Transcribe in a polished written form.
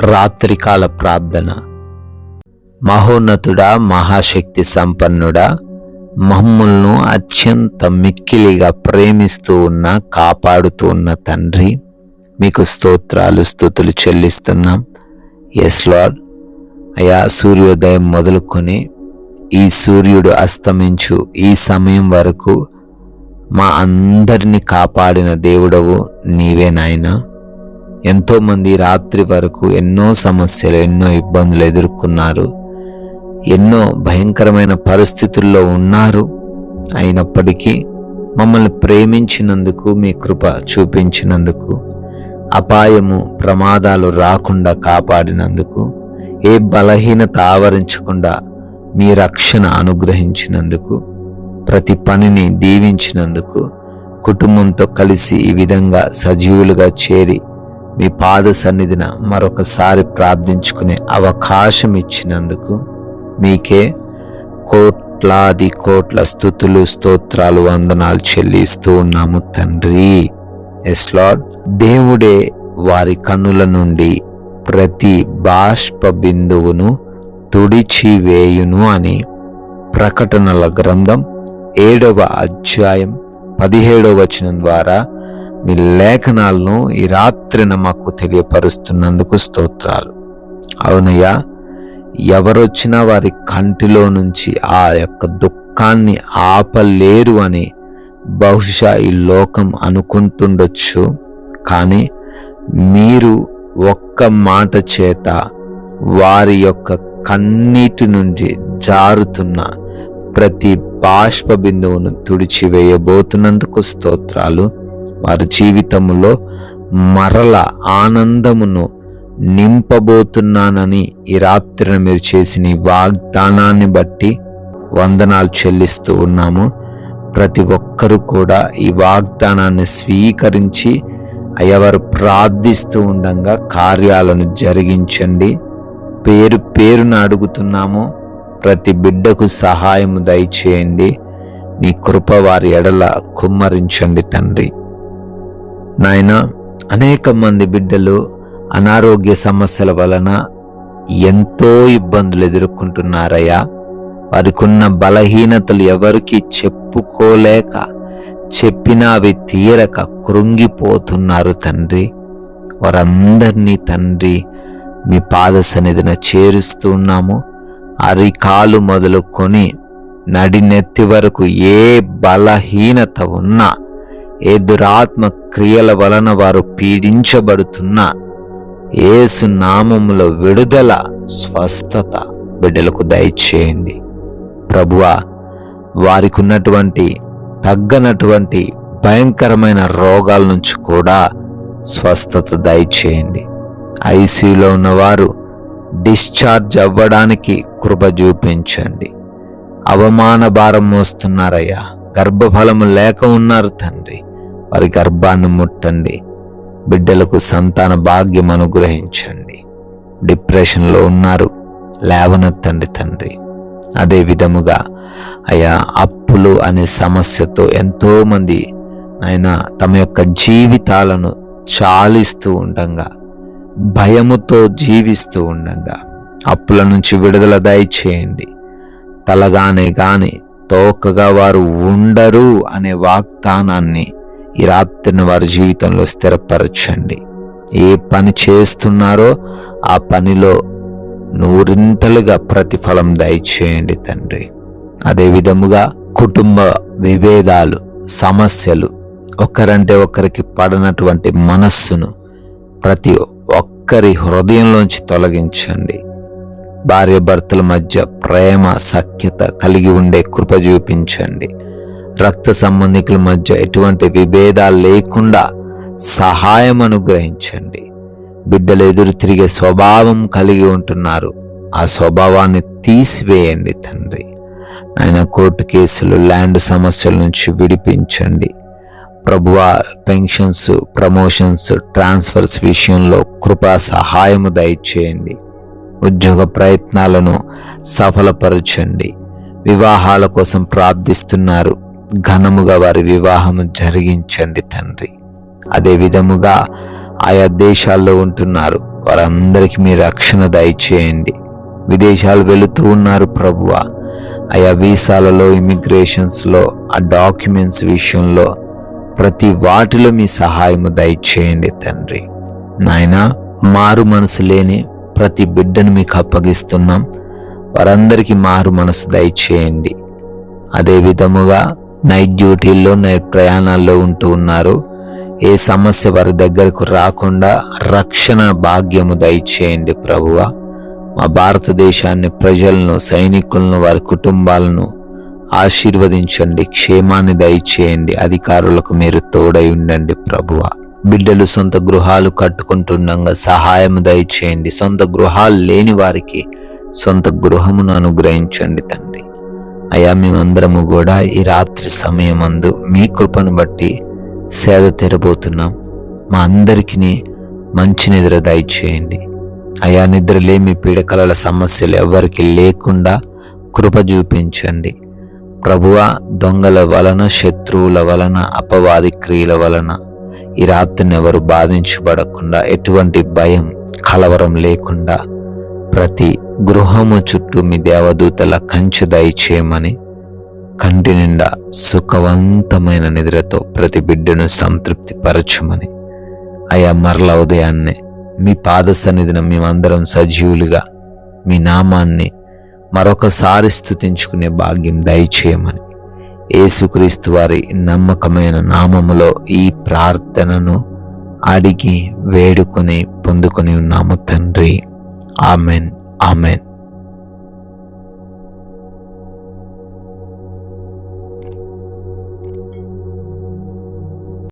రాత్రికాల ప్రార్థన. మహోన్నతుడా, మహాశక్తి సంపన్నుడా, మమ్ములను అత్యంత మిక్కిలిగా ప్రేమిస్తూ ఉన్న, కాపాడుతూ ఉన్న తండ్రి, మీకు స్తోత్రాలు, స్తుతులు చెల్లిస్తున్నాం. Yes Lord. అయా, సూర్యోదయం మొదలుకొని ఈ సూర్యుడు అస్తమించు ఈ సమయం వరకు మా అందరినీ కాపాడిన దేవుడవు నీవే నాయనా. ఎంతోమంది రాత్రి వరకు ఎన్నో సమస్యలు, ఎన్నో ఇబ్బందులు ఎదుర్కొన్నారు, ఎన్నో భయంకరమైన పరిస్థితుల్లో ఉన్నారు. అయినప్పటికీ మమ్మల్ని ప్రేమించినందుకు, మీ కృప చూపించినందుకు, అపాయము, ప్రమాదాలు రాకుండా కాపాడినందుకు, ఏ బలహీనత ఆవరించకుండా మీ రక్షణ అనుగ్రహించినందుకు, ప్రతి పనిని దీవించినందుకు, కుటుంబంతో కలిసి ఈ విధంగా సజీవులుగా చేరి మీ పాద సన్నిధిన మరొకసారి ప్రార్థించుకునే అవకాశం ఇచ్చినందుకు మీకే కోట్లాది కోట్ల స్తుతులు, స్తోత్రాలు, వందనాలు చెల్లిస్తూ ఉన్నాము తండ్రి. Yes Lord. దేవుడే వారి కన్నుల నుండి ప్రతి బాష్ప బిందువును తుడిచివేయును అని ప్రకటనల గ్రంథం 7వ అధ్యాయం 17వ వచనం ద్వారా మీ లేఖనాలను ఈ రాత్రిన మాకు తెలియపరుస్తున్నందుకు స్తోత్రాలు. అవునయ్యా, ఎవరొచ్చినా వారి కంటిలో నుంచి ఆ యొక్క దుఃఖాన్ని ఆపలేరు అని బహుశా ఈ లోకం అనుకుంటుండొచ్చు. కానీ మీరు ఒక్క మాట చేత వారి యొక్క కన్నీటి నుండి జారుతున్న ప్రతి బాష్ప బిందువును తుడిచివేయబోతున్నందుకు స్తోత్రాలు. వారి జీవితంలో మరల ఆనందమును నింపబోతున్నానని ఈ రాత్రిన మీరు చేసిన ఈ వాగ్దానాన్ని బట్టి వందనాలు చెల్లిస్తూ ఉన్నాము. ప్రతి ఒక్కరూ కూడా ఈ వాగ్దానాన్ని స్వీకరించి అయ్యవారు ప్రార్థిస్తూ ఉండగా కార్యాలను జరిగించండి. పేరు పేరున అడుగుతున్నాము. ప్రతి బిడ్డకు సహాయము దయచేయండి. మీ కృప వారి ఎడల కుమ్మరించండి తండ్రి. నాయన, అనేక మంది బిడ్డలు అనారోగ్య సమస్యల వలన ఎంతో ఇబ్బందులు ఎదుర్కొంటున్నారయ్యా. వారికి ఉన్న బలహీనతలు ఎవరికి చెప్పుకోలేక, చెప్పినా అవి తీరక కృంగిపోతున్నారు తండ్రి. వారందరినీ తండ్రి మీ పాద సన్నిధిన చేరుస్తూ ఉన్నాము. అరికాలు మొదలుకొని నడినెత్తి వరకు ఏ బలహీనత ఉన్నా, ఏ దురాత్మ క్రియల వలన వారు పీడించబడుతున్నా, యేసు నామములో విడుదల, స్వస్థత బిడ్డలకు దయచేయండి ప్రభువా. వారికి ఉన్నటువంటి తగ్గనటువంటి భయంకరమైన రోగాల నుంచి కూడా స్వస్థత దయచేయండి. ఐసీయూలో ఉన్నవారు డిశ్చార్జ్ అవ్వడానికి కృప చూపించండి. అవమాన భారం మోస్తున్నారయ్యా, గర్భఫలము లేక ఉన్నారు తండ్రి, వారి గర్భాన్ని ముట్టండి. బిడ్డలకు సంతాన భాగ్యం అనుగ్రహించండి. డిప్రెషన్లో ఉన్నారు, లేవనెత్తండి తండ్రి. అదే విధముగా అయ్యా, అప్పులు అనే సమస్యతో ఎంతోమంది ఆయన తమ యొక్క జీవితాలను చాలిస్తూ ఉండగా, భయముతో జీవిస్తూ ఉండగా అప్పుల నుంచి విడుదల దయచేయండి. తలగానే గాని తోకగా వారు ఉండరు అనే వాగ్దానాన్ని ఈ రాత్రిని వారి జీవితంలో స్థిరపరచండి. ఏ పని చేస్తున్నారో ఆ పనిలో నూరింతలుగా ప్రతిఫలం దయచేయండి తండ్రి. అదే విధముగా కుటుంబ విభేదాలు, సమస్యలు, ఒకరంటే ఒకరికి పడనటువంటి మనస్సును ప్రతి ఒక్కరి హృదయంలోంచి తొలగించండి. భార్య భర్తల మధ్య ప్రేమ, సఖ్యత కలిగి ఉండే కృప చూపించండి. రక్త సంబంధికుల మధ్య ఎటువంటి విభేదాలు లేకుండా సహాయం అనుగ్రహించండి. బిడ్డలు ఎదురు తిరిగే స్వభావం కలిగి ఉంటున్నారు, ఆ స్వభావాన్ని తీసివేయండి తండ్రి. ఆయన కోర్టు కేసులు, ల్యాండ్ సమస్యల నుంచి విడిపించండి ప్రభువా. పెన్షన్స్, ప్రమోషన్స్, ట్రాన్స్ఫర్స్ విషయంలో కృపా సహాయము దయచేయండి. ఉద్యోగ ప్రయత్నాలను సఫలపరచండి. వివాహాల కోసం ప్రార్థిస్తున్నారు, ఘనముగా వారి వివాహము జరిగించండి తండ్రి. అదే విధముగా ఆయా దేశాల్లో ఉంటున్నారు, వారందరికీ మీ రక్షణ దయచేయండి. విదేశాలు వెళుతూ ఉన్నారు ప్రభువా, ఆయా వీసాలలో, ఇమిగ్రేషన్స్లో, ఆ డాక్యుమెంట్స్ విషయంలో ప్రతి వాటిలో మీ సహాయము దయచేయండి తండ్రి. నాయనా, మారు మనసు లేని ప్రతి బిడ్డను మీకు అప్పగిస్తున్నాం. వారందరికీ మారు మనసు దయచేయండి. అదే విధముగా నైట్ డ్యూటీల్లో, నైట్ ప్రయాణాల్లో ఉంటూ ఉన్నారు. ఏ సమస్య వారి దగ్గరకు రాకుండా రక్షణ భాగ్యము దయచేయండి ప్రభువా. మా భారతదేశాన్ని, ప్రజలను, సైనికులను, వారి కుటుంబాలను ఆశీర్వదించండి. క్షేమాన్ని దయచేయండి. అధికారులకు మీరు తోడై ఉండండి ప్రభువా. బిడ్డలు సొంత గృహాలు కట్టుకుంటుండగా సహాయం దయచేయండి. సొంత గృహాలు లేని వారికి సొంత గృహమును అనుగ్రహించండి తండ్రి. అయ్యా, మేమందరము కూడా ఈ రాత్రి సమయమందు మీ కృపను బట్టి సేద తెరబోతున్నాం. మా అందరికీ మంచి నిద్ర దయచేయండి. అయా, నిద్రలేమి పీడకలల సమస్యలు ఎవరికి లేకుండా కృప చూపించండి ప్రభువా. దొంగల వలన, శత్రువుల వలన, అపవాది క్రియల వలన ఈ రాత్రిని ఎవరు బాధించబడకుండా, ఎటువంటి భయం, కలవరం లేకుండా ప్రతి గృహము చుట్టూ మీ దేవదూతల కంచె దయచేయమని, కంటి నిండా సుఖవంతమైన నిద్రతో ప్రతి బిడ్డను సంతృప్తి పరచమని, అయా మరల ఉదయాన్నే మీ పాద సన్నిధిన మేమందరం సజీవులుగా మీ నామాన్ని మరొకసారి స్తుతించుకునే భాగ్యం దయచేయమని, యేసుక్రీస్తు వారి నమ్మకమైన నామములో ఈ ప్రార్థనను అడిగి వేడుకొని పొందుకొని ఉన్నాము తండ్రి. Amen, amen.